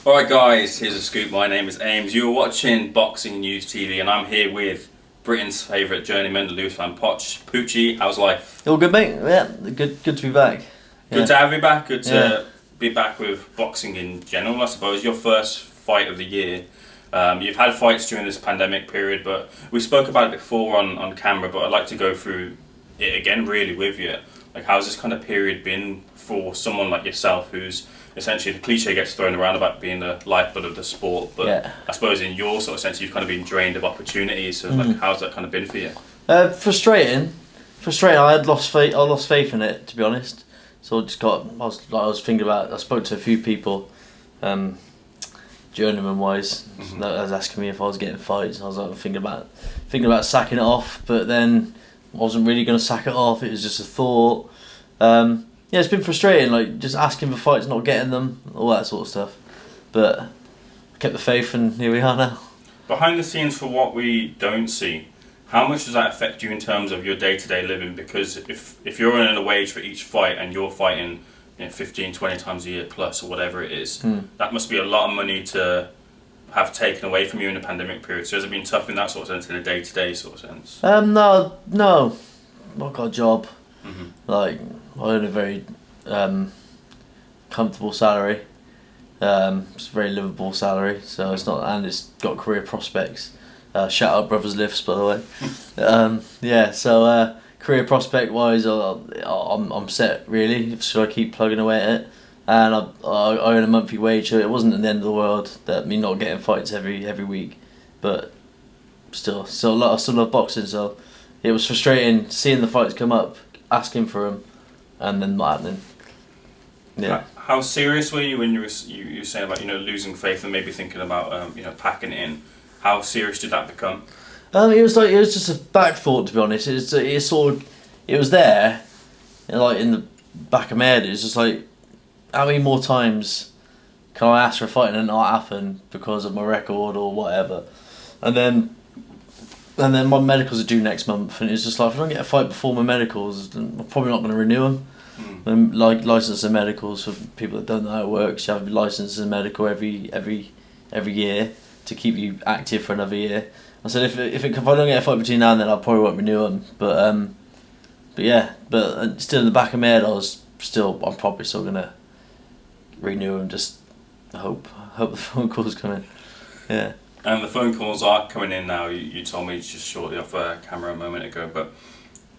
Alright guys, here's a scoop. My name is Ames. You're watching Boxing News TV and I'm here with Britain's favourite journeyman, Lewis van Poetsch. Poochie, how's life? All good, mate? Yeah, good to be back. Good to have you back. Good to be back with boxing in general, I suppose. Your first fight of the year. You've had fights during this pandemic period, but we spoke about it before on camera, but I'd like to go through it again really with you. Like, how's this kind of period been for someone like yourself who's essentially, the cliche gets thrown around about being the lifeblood of the sport, but I suppose in your sort of sense you've kind of been drained of opportunities, so like, how's that kind of been for you? Frustrating. I had lost faith in it, to be honest. So I was thinking about, I spoke to a few people, journeyman wise, that was asking me if I was getting fights. I was like thinking about sacking it off, but then I wasn't really going to sack it off. It was just a thought. Yeah, it's been frustrating, like just asking for fights, not getting them, all that sort of stuff. But I kept the faith, and here we are now. Behind the scenes, for what we don't see, how much does that affect you in terms of your day-to-day living? Because if you're earning a wage for each fight and you're fighting 15, 20 times a year plus or whatever it is, that must be a lot of money to have taken away from you in the pandemic period. So has it been tough in that sort of sense, in a day-to-day sort of sense? No, I've got a job. Like, I earn a very comfortable salary. It's a very livable salary, so it's not, and it's got career prospects. Shout out Brothers Lifts, by the way. So career prospect wise, I'm set really. Should I keep plugging away at it? And I earn a monthly wage, so it wasn't at the end of the world that me not getting fights every week, but still I love boxing, so it was frustrating seeing the fights come up, asking for them, and then not happening. Yeah. How serious were you when you were saying about losing faith and maybe thinking about packing it in? How serious did that become? It was just a back thought, to be honest. It was there, like in the back of my head. It was just like, how many more times can I ask for a fight and it not happen because of my record or whatever? And then my medicals are due next month, and it's just like, if I don't get a fight before my medicals, then I'm probably not going to renew them. And like license and medicals, for people that don't know how it works, you have a license and medical every year to keep you active for another year. I said if I don't get a fight between now and then, I probably won't renew them. But still in the back of my head, I'm probably still gonna renew them. Just hope the phone calls come in. Yeah. And the phone calls are coming in now. You told me just shortly off camera a moment ago, but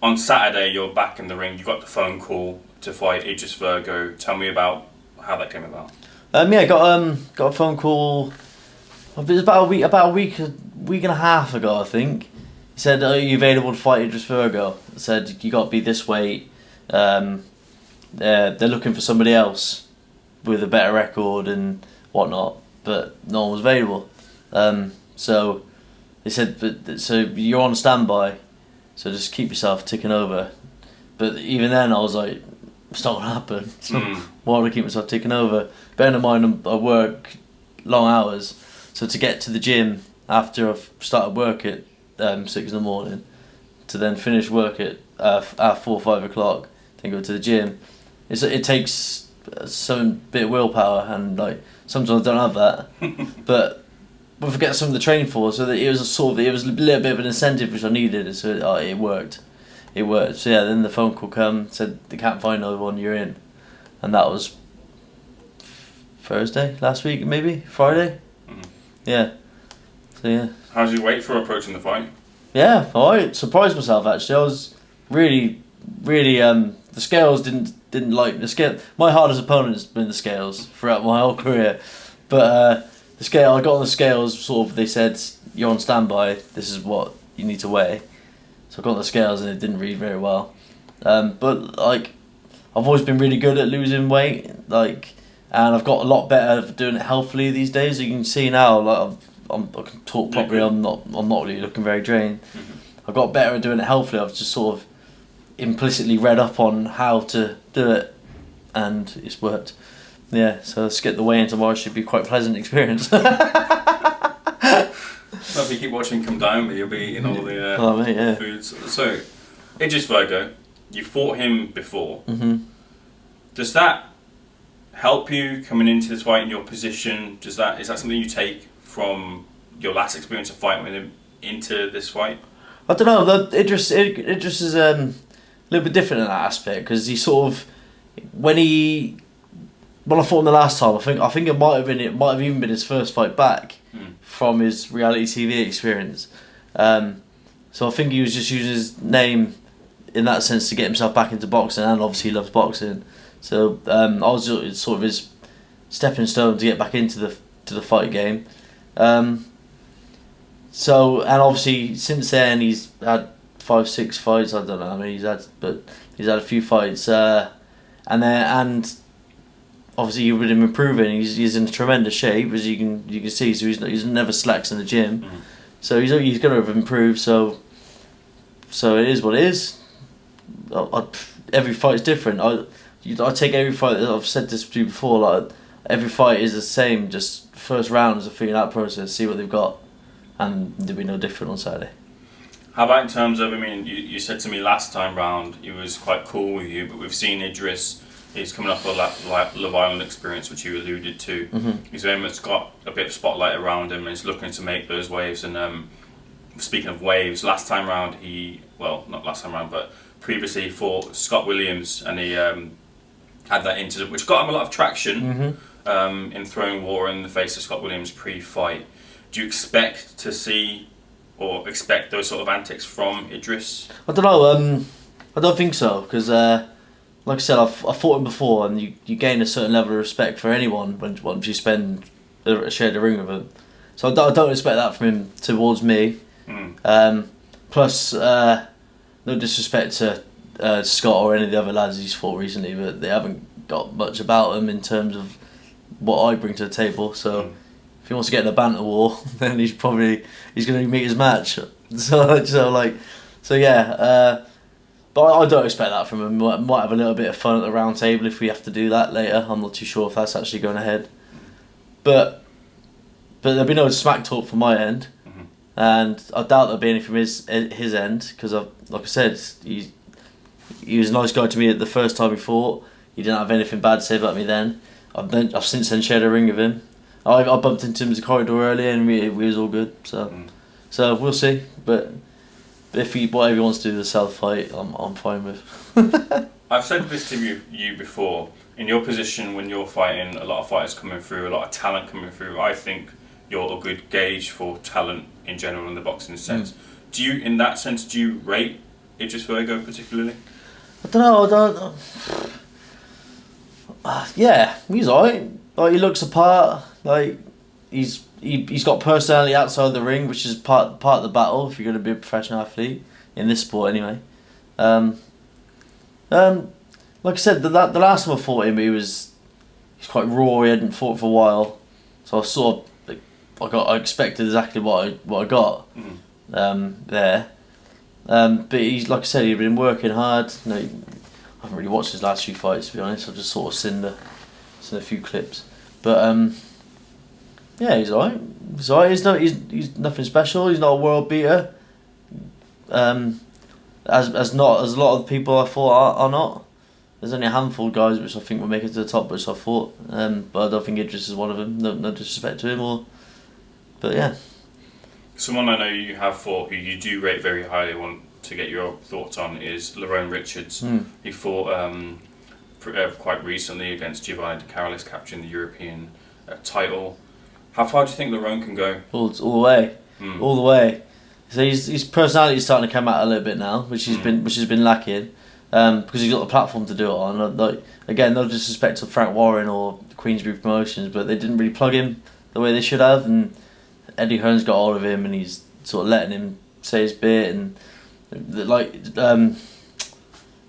on Saturday you're back in the ring. You got the phone call to fight Idris Virgo. Tell me about how that came about. I got a phone call. It was about a week and a half ago, I think. He said, "Are you available to fight Idris Virgo?" I said, "You got to be this weight. They're looking for somebody else with a better record and whatnot, but no one was available." So they said, "So you're on standby, so just keep yourself ticking over." But even then, I was like, "It's not gonna happen. So why would I keep myself ticking over?" Bearing in mind, I work long hours. So to get to the gym after I've started work at 6 in the morning, to then finish work at 4 or 5 o'clock, then go to the gym, it takes some bit of willpower, and like sometimes I don't have that. but I forget something to train for, so that it was a little bit of an incentive which I needed. So it worked. So yeah, then the phone call come, said they can't find no one, you're in, and that was Thursday last week, maybe Friday. Yeah. So yeah. How's your weight for approaching the fight? Yeah, I surprised myself actually. I was really the scales didn't like the scale. My hardest opponent has been the scales throughout my whole career, but the scale, I got on the scales. Sort of, they said, "You're on standby. This is what you need to weigh." So I got on the scales and it didn't read very well. But like, I've always been really good at losing weight. Like. And I've got a lot better at doing it healthily these days. You can see now, like I can talk properly. I'm not really looking very drained. I've got better at doing it healthily. I've just sort of implicitly read up on how to do it, and it's worked. Yeah, so let's get the weigh-in tomorrow. Should be quite a pleasant experience. Well, if you keep watching Come Down, you'll be eating all the foods. So, Idris Virgo, you fought him before. Does that help you coming into this fight in your position? Is that something you take from your last experience of fighting with him into this fight? I don't know. Idris is a little bit different in that aspect because he sort of when I fought him the last time, I think it might have even been his first fight back from his reality TV experience. So I think he was just using his name in that sense to get himself back into boxing, and obviously he loves boxing. So I was sort of his stepping stone to get back into the fight game. So and obviously since then he's had 5-6 fights. I don't know how many he's had, but he's had a few fights. And obviously you've been improving. He's in tremendous shape, as you can see. So he's never slacks in the gym. Mm-hmm. So he's going to have improved. So it is what it is. Every fight's different. I take every fight. I've said this to you before. Like every fight is the same. Just first round is a figuring out process. See what they've got, and there'll be no different on Saturday. How about in terms of? I mean, you said to me last time round he was quite cool with you, but we've seen Idris. He's coming off a Love Island experience, which you alluded to. Mm-hmm. He's very much got a bit of spotlight around him, and he's looking to make those waves. And speaking of waves, last time round not last time round, but previously he fought Scott Williams, and he had that incident, which got him a lot of traction in throwing water in the face of Scott Williams pre-fight. Do you expect to see or expect those sort of antics from Idris? I don't know. I don't think so, because like I said, I've fought him before, and you gain a certain level of respect for anyone once you share the ring with him. So I don't expect that from him towards me. Plus, no disrespect to Scott or any of the other lads he's fought recently, but they haven't got much about them in terms of what I bring to the table. So if he wants to get in a banter war, then he's going to meet his match. So yeah. But I don't expect that from him. Might have a little bit of fun at the round table if we have to do that later. I'm not too sure if that's actually going ahead. But there'll be no smack talk from my end, and I doubt there'll be any from his end, because like I said, he was a nice guy to me at the first time he fought. He didn't have anything bad to say about me then. I've since then shared a ring with him. I bumped into him in the corridor earlier, and we was all good. So we'll see, but. If whatever he wants to do the South fight, I'm fine with. I've said this to you before. In your position, when you're fighting, a lot of fighters coming through, a lot of talent coming through. I think you're a good gauge for talent in general in the boxing sense. Do you rate Idris Virgo particularly? I don't know. Yeah, he's alright. Like he looks apart. Like he's got personality outside the ring, which is part of the battle if you're going to be a professional athlete in this sport anyway. Like I said, the last time I fought him, he's quite raw. He hadn't fought for a while, so I sort of I expected exactly what I got there. But he's, like I said, he'd been working hard. I haven't really watched his last few fights, to be honest. I've just sort of seen a few clips, but. Yeah, he's alright. He's alright. He's nothing special. He's not a world beater. As a lot of the people I fought are not. There's only a handful of guys which I think will make it to the top, which I fought. But I don't think Idris is one of them. No disrespect to him, but yeah. Someone I know you have fought who you do rate very highly, want to get your thoughts on, is Lerone Richards. He fought quite recently against Giovanni De Carolis, capturing the European title. How far do you think Lerone can go? All the way, all the way. So his personality is starting to come out a little bit now, which has been lacking, because he's got the platform to do it on. Like again, no disrespect to Frank Warren or Queensbury Promotions, but they didn't really plug him the way they should have, and Eddie Hearn's got hold of him, and he's sort of letting him say his bit, and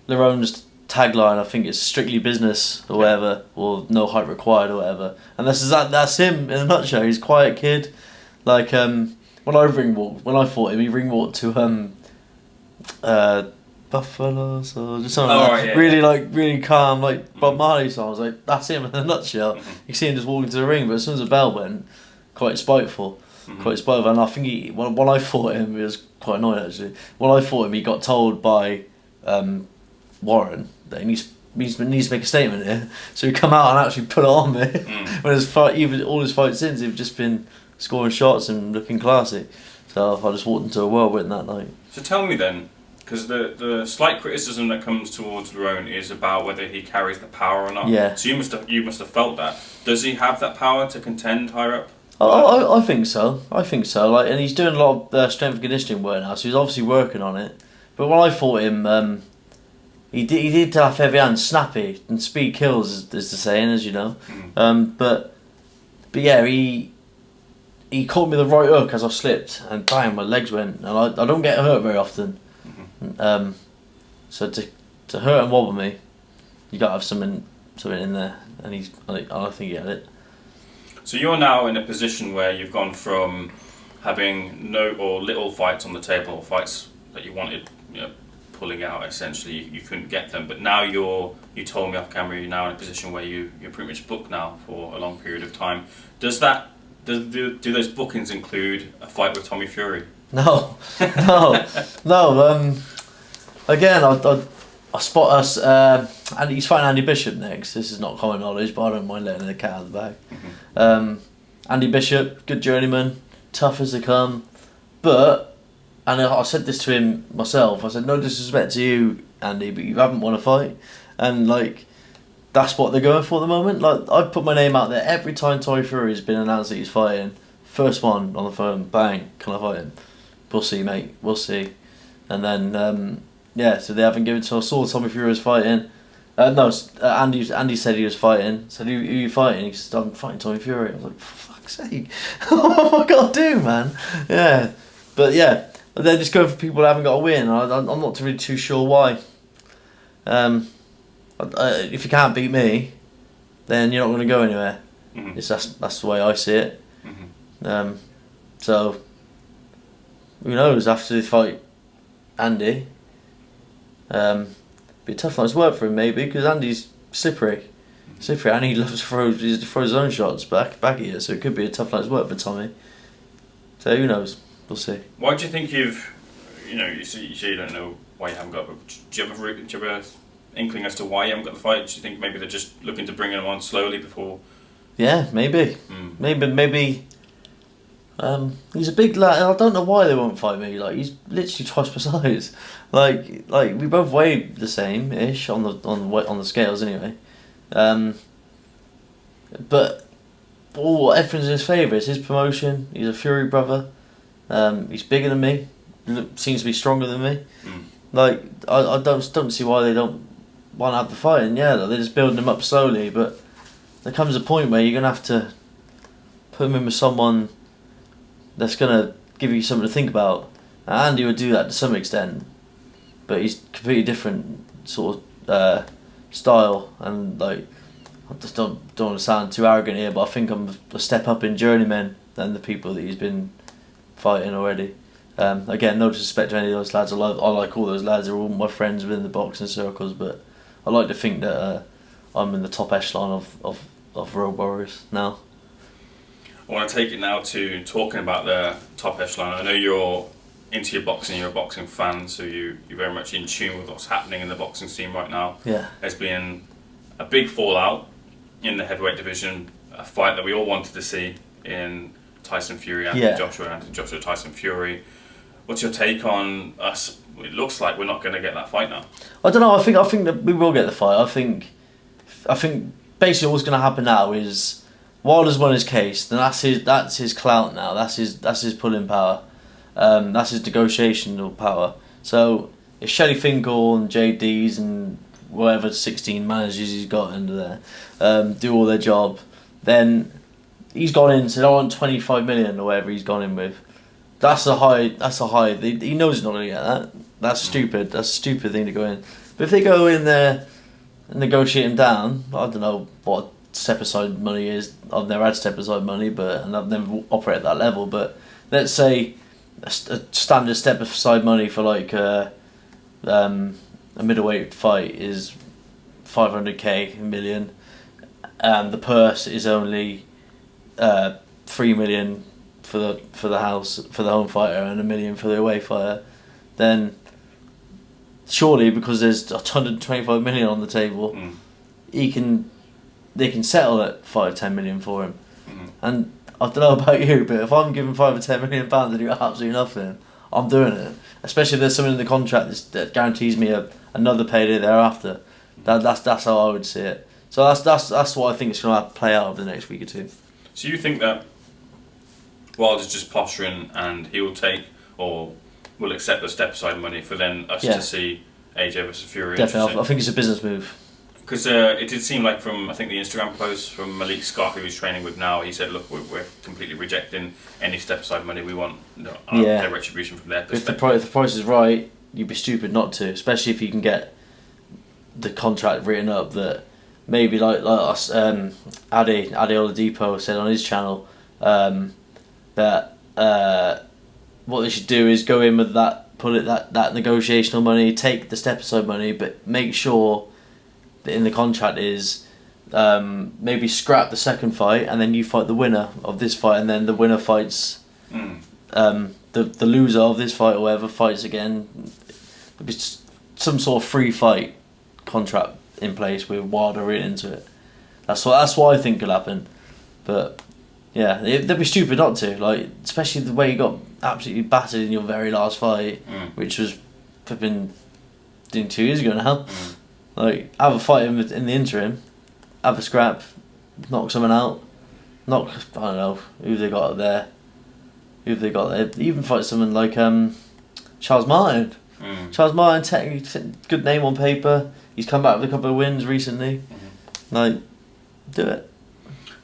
Lerone's tagline, I think it's strictly business or whatever, or no hype required or whatever, and that's him in a nutshell. He's a quiet kid. Like when I fought him, he ring walked to Buffaloes or just something really calm, like Bob Marley song. I was like, that's him in a nutshell. You see him just walking to the ring, but as soon as the bell went, quite spiteful, and I think when I fought him, it was quite annoying actually. When I fought him, he got told by Warren that he needs to make a statement here. So he come out and actually put it on me. When his fight, even all his fights since, he've just been scoring shots and looking classy. So I just walked into a whirlwind that night. So tell me then, because the slight criticism that comes towards Lerone is about whether he carries the power or not. Yeah. So you must have felt that. Does he have that power to contend higher up? I think so. I think so. Like, and he's doing a lot of strength and conditioning work now, so he's obviously working on it. But when I fought him, he did have heavy hands, snappy, and speed kills, is the saying, as you know. But yeah, he caught me the right hook as I slipped, and bang, my legs went. And I don't get hurt very often. So to hurt and wobble me, you got to have something in there, and I think he had it. So you're now in a position where you've gone from having no or little fights on the table, or fights that you wanted, pulling out essentially, you couldn't get them. But now you told me off camera, you're now in a position where you're pretty much booked now for a long period of time. Do those bookings include a fight with Tommy Fury? No. Again, I spot us. And he's fighting Andy Bishop next. This is not common knowledge, but I don't mind letting the cat out of the bag. Andy Bishop, good journeyman, tough as they come. But, and I said this to him myself, I said, no disrespect to you, Andy, but you haven't won a fight. And that's what they're going for at the moment. I put my name out there every time Tommy Fury has been announced that he's fighting. First one on the phone, bang, can I fight him? We'll see, mate, we'll see. And then, so they haven't given to us. I saw Tommy Fury was fighting. Andy said he was fighting. Said, who are you fighting? He said, I'm fighting Tommy Fury. I was like, for fuck's sake. What have I got to do, man? Yeah. But yeah, they're just going for people that haven't got a win. I'm not really too sure why. If you can't beat me, then you're not going to go anywhere. That's the way I see it. So, who knows, after they fight Andy, be a tough night's work for him maybe, because Andy's slippery, and he loves to throw his own shots back at you, so it could be a tough night's work for Tommy. So who knows, we'll see. Why do you think you say you don't know why you haven't got, but do you have an inkling as to why you haven't got the fight? Do you think maybe they're just looking to bring him on slowly before? Yeah, maybe. Maybe. He's a big lad. I don't know why they won't fight me. He's literally twice my size. We both weigh the same ish on the scales anyway. But everything's in his favour. It's his promotion. He's a Fury brother. He's bigger than me. Seems to be stronger than me. I don't see why they don't want to have the fight. And yeah, they're just building him up slowly. But there comes a point where you're gonna have to put him in with someone that's gonna give you something to think about. Andy would do that to some extent, but he's completely different sort of style, and I just don't want to sound too arrogant here, but I think I'm a step up in journeyman than the people that he's been fighting already. Again, no disrespect to any of those lads. I like all those lads. They're all my friends within the boxing circles, but I like to think that I'm in the top echelon of road warriors now. I want to take it now to talking about the top echelon. I know you're into your boxing, you're a boxing fan, so you're very much in tune with what's happening in the boxing scene right now. Yeah. There's been a big fallout in the heavyweight division, a fight that we all wanted to see in Tyson Fury and Joshua Tyson Fury. What's your take on us? It looks like we're not going to get that fight now. I don't know. I think that we will get the fight. I think basically what's going to happen now is Wilder's won his case, then that's his clout now. That's his pulling power. That's his negotiational power. So if Shelley Finkel and JD's and whatever 16 managers he's got under there do all their job, then he's gone in and said, I want 25 million or whatever he's gone in with. That's a high. He knows he's not going to get that. That's stupid. That's a stupid thing to go in. But if they go in there and negotiate him down, I don't know what step aside money is. I've never had step aside money, and I've never operated at that level. But let's say a standard step aside money for a middleweight fight is 500k, a million, and the purse is only 3 million for the home fighter and 1 million for the away fighter. Then surely because there's 125 million on the table, they can settle at 5-10 million for him. And I don't know about you, but if I'm given £5 or £10 million to do absolutely nothing, I'm doing it. Especially if there's something in the contract that guarantees me another payday thereafter. That's how I would see it. So that's what I think is going to play out over the next week or two. So you think that Wilder's just posturing and he will take or will accept the step aside money for then us to see AJ versus Fury? Definitely, I think it's a business move. Because it did seem like from, I think, the Instagram post from Malik Scott, who he's training with now, he said, look, we're completely rejecting any step aside money. We want their retribution from their perspective. If the price is right, you'd be stupid not to, especially if you can get the contract written up that maybe like us, Ade Oladipo said on his channel, that what they should do is go in with that negotiational money, take the step aside money, but make sure that in the contract is maybe scrap the second fight and then you fight the winner of this fight, and then the winner fights the loser of this fight or whatever fights again. There'd be some sort of free fight contract in place with Wilder written into it. That's what I think could happen. But yeah, they'd be stupid not to. Like, especially the way you got absolutely battered in your very last fight, which was flipping 2 years ago now. Like, have a fight in the interim, have a scrap, knock someone out, I don't know who they got there. Even fight someone like Charles Martin. Charles Martin, technically good name on paper. He's come back with a couple of wins recently. Like, do it.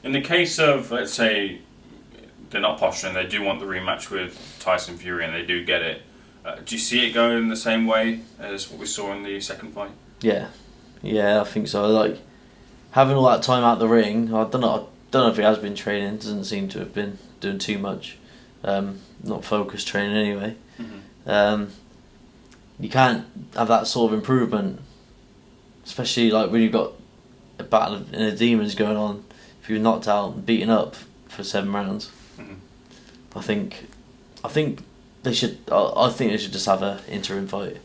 In the case of, let's say, they're not posturing, they do want the rematch with Tyson Fury and they do get it. Do you see it going the same way as what we saw in the second fight? Yeah, I think so. Like, having all that time out the ring, I don't know if he has been training. Doesn't seem to have been doing too much. Not focused training anyway. You can't have that sort of improvement, especially like when you've got a battle in the demons going on. If you're knocked out and beaten up for 7 rounds, I think they should. I think they should just have an interim fight,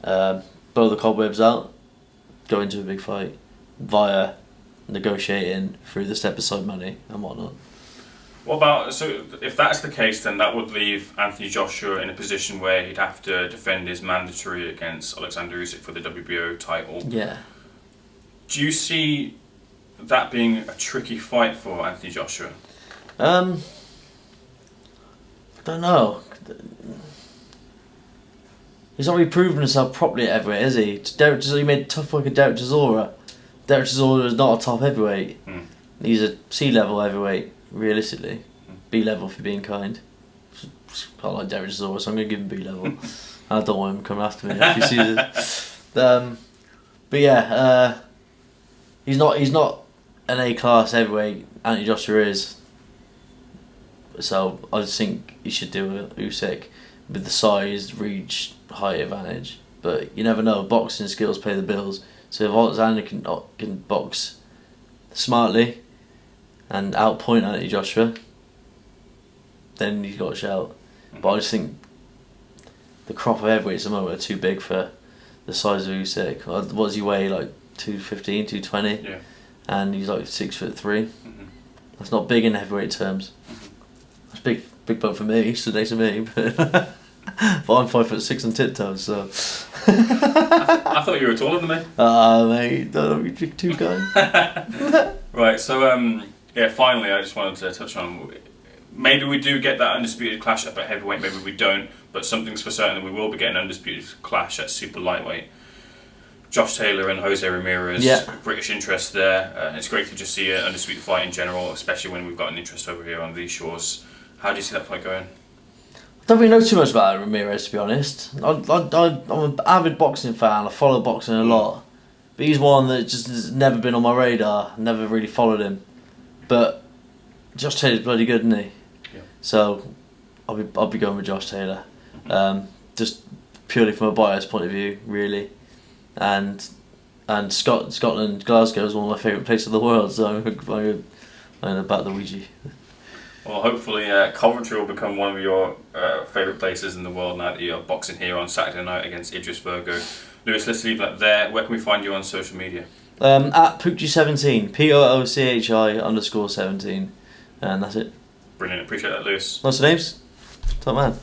blow the cobwebs out, go into a big fight via negotiating through the step aside money and whatnot. What about, so if that's the case, then that would leave Anthony Joshua in a position where he'd have to defend his mandatory against Alexander Usyk for the WBO title. Yeah. Do you see that being a tricky fight for Anthony Joshua? Don't know. He's not really proven himself properly at heavyweight, is he? He made tough work at Derek Chisora. Derek Chisora is not a top heavyweight. He's a C-level heavyweight, realistically. B-level for being kind. I like Derek Chisora, so I'm going to give him B-level. I don't want him coming after me if he sees it. But yeah, he's not an A-class heavyweight. Anthony Joshua is. So I just think he should do a Usyk with the size, reach, height advantage. But you never know. Boxing skills pay the bills. So if Alexander can box smartly and outpoint Anthony Joshua, then he's got a shout. But I just think the crop of heavyweights at the moment are too big for the size of Usyk. What does he weigh? Like 215, 220? Yeah. And he's like 6'3". That's not big in heavyweight terms. That's big bump for me, today to me. But I'm 5'6" on tiptoes, so. I thought you were taller than me. Mate, don't be too kind. Right, so finally I just wanted to touch on, maybe we do get that undisputed clash up at heavyweight, maybe we don't, but something's for certain that we will be getting an undisputed clash at super lightweight. Josh Taylor and Jose Ramirez, British interest there. It's great to just see an undisputed fight in general, especially when we've got an interest over here on these shores. How do you see that fight going? I don't really know too much about Ramirez, to be honest. I'm an avid boxing fan. I follow boxing a lot, but he's one that just has never been on my radar. Never really followed him. But Josh Taylor's bloody good, isn't he? Yeah. So I'll be going with Josh Taylor, just purely from a bias point of view, really. And Scotland, Glasgow is one of my favourite places in the world. So I'm going to bat the Ouija. Well, hopefully Coventry will become one of your favourite places in the world now that you're boxing here on Saturday night against Idris Virgo. Lewis, let's leave that there. Where can we find you on social media? At Pootchi17, POOCHI_17, and that's it. Brilliant, appreciate that, Lewis. What's the names? Top man.